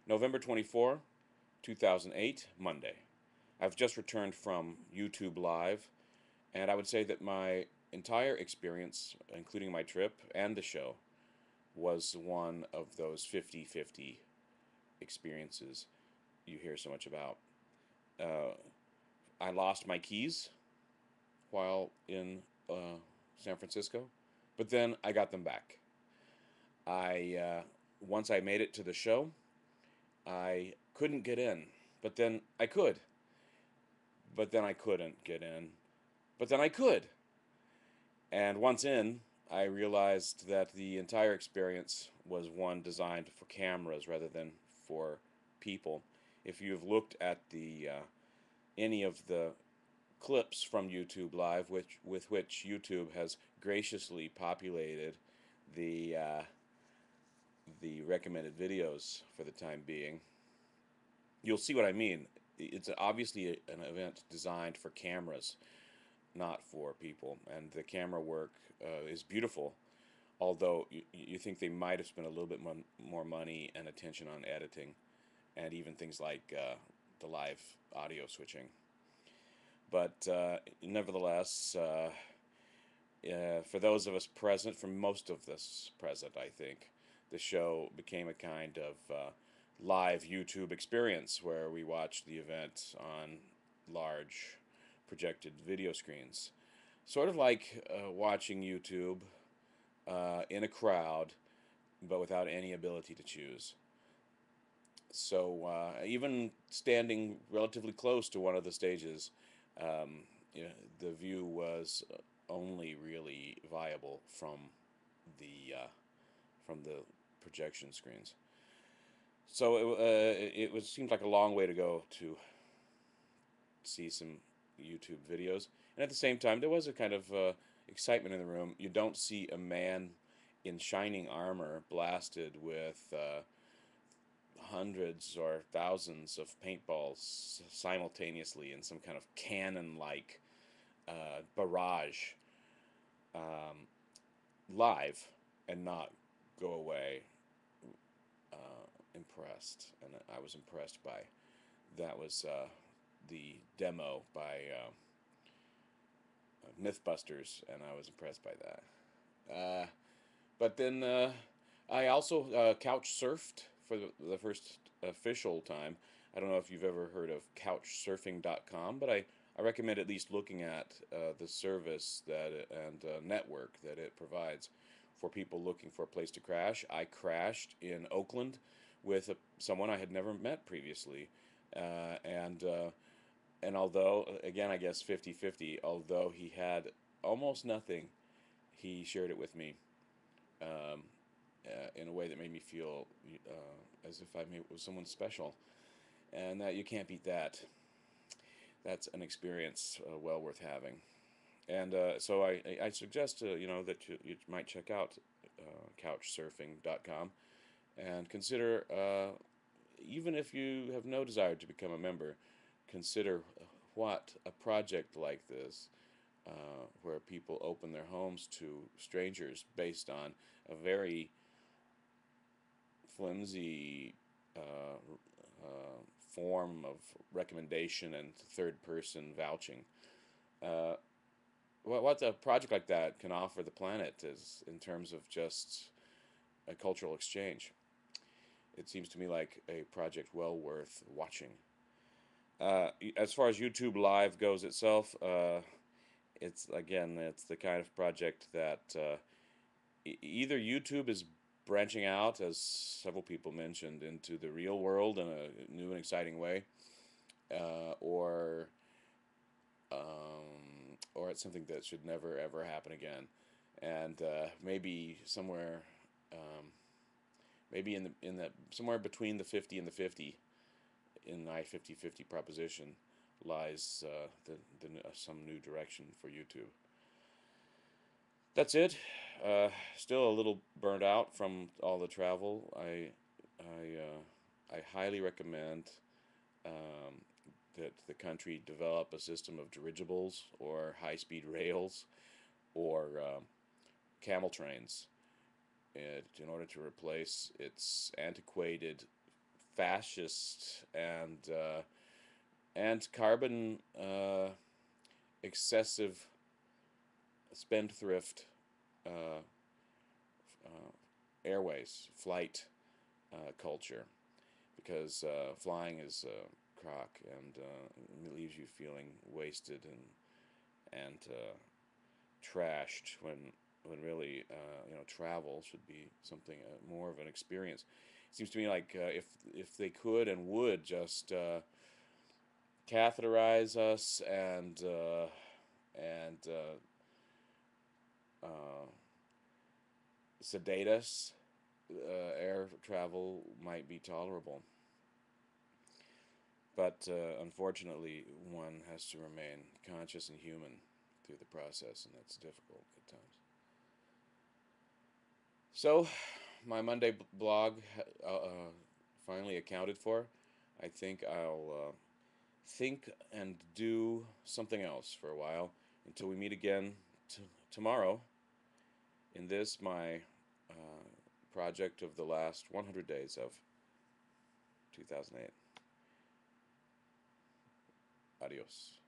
November 24, 2008, Monday. I've just returned from YouTube Live, and I would say that my entire experience, including my trip and the show, was one of those 50-50 experiences you hear so much about. Uh, I lost my keys while in San Francisco, but then I got them back. I Once I made it to the show, I couldn't get in, but then I could, but then I couldn't get in, but then I could. And once in, I realized that the entire experience was one designed for cameras rather than for people. If you've looked at the any of the clips from YouTube Live, with which YouTube has graciously populated the uh, the recommended videos for the time being, you'll see what I mean. It's obviously an event designed for cameras, not for people, and the camera work is beautiful. Although you think they might have spent a little bit more money and attention on editing, and even things like the live audio switching. But nevertheless, for those of us present, for most of us present, I think, the show became a kind of live YouTube experience where we watched the event on large projected video screens. Sort of like watching YouTube in a crowd, but without any ability to choose. So even standing relatively close to one of the stages, the view was only really viable from the projection screens. So it was seemed like a long way to go to see some YouTube videos, and at the same time there was a kind of excitement in the room. You don't see a man in shining armor blasted with hundreds or thousands of paintballs simultaneously in some kind of cannon-like barrage live and not go away impressed. And I was impressed by that. Was the demo by Mythbusters, and I was impressed by that. But then I also couch surfed for the first official time. I don't know if you've ever heard of couchsurfing.com, but I recommend at least looking at the service and network that it provides for people looking for a place to crash. I crashed in Oakland with someone I had never met previously. And although, again, I guess 50-50, although he had almost nothing, he shared it with me um, in a way that made me feel as if I was someone special. And that you can't beat that. That's an experience well worth having. And so I suggest that you might check out couchsurfing.com and consider, even if you have no desire to become a member, consider what a project like this, where people open their homes to strangers based on a very flimsy form of recommendation and third person vouching. Uh, what a project like that can offer the planet is in terms of just a cultural exchange. It seems to me like a project well worth watching. As far as YouTube Live goes itself, it's the kind of project that either YouTube is branching out, as several people mentioned, into the real world in a new and exciting way, or or it's something that should never ever happen again, and maybe somewhere, um, maybe in the somewhere between the 50 and the 50 in my 50-50 proposition lies some new direction for YouTube. That's it. Still a little burnt out from all the travel. I I highly recommend um, that the country develop a system of dirigibles or high-speed rails or camel trains in order to replace its antiquated fascist and carbon excessive spendthrift uh, airways flight culture, because flying is crock, and it leaves you feeling wasted and trashed, when really travel should be something more of an experience. It seems to me like if they could and would just catheterize us and sedate us, air travel might be tolerable. But unfortunately, one has to remain conscious and human through the process, and that's difficult at times. So, my Monday blog finally accounted for. I think I'll think and do something else for a while until we meet again tomorrow in this, my project of the last 100 days of 2008. Adios.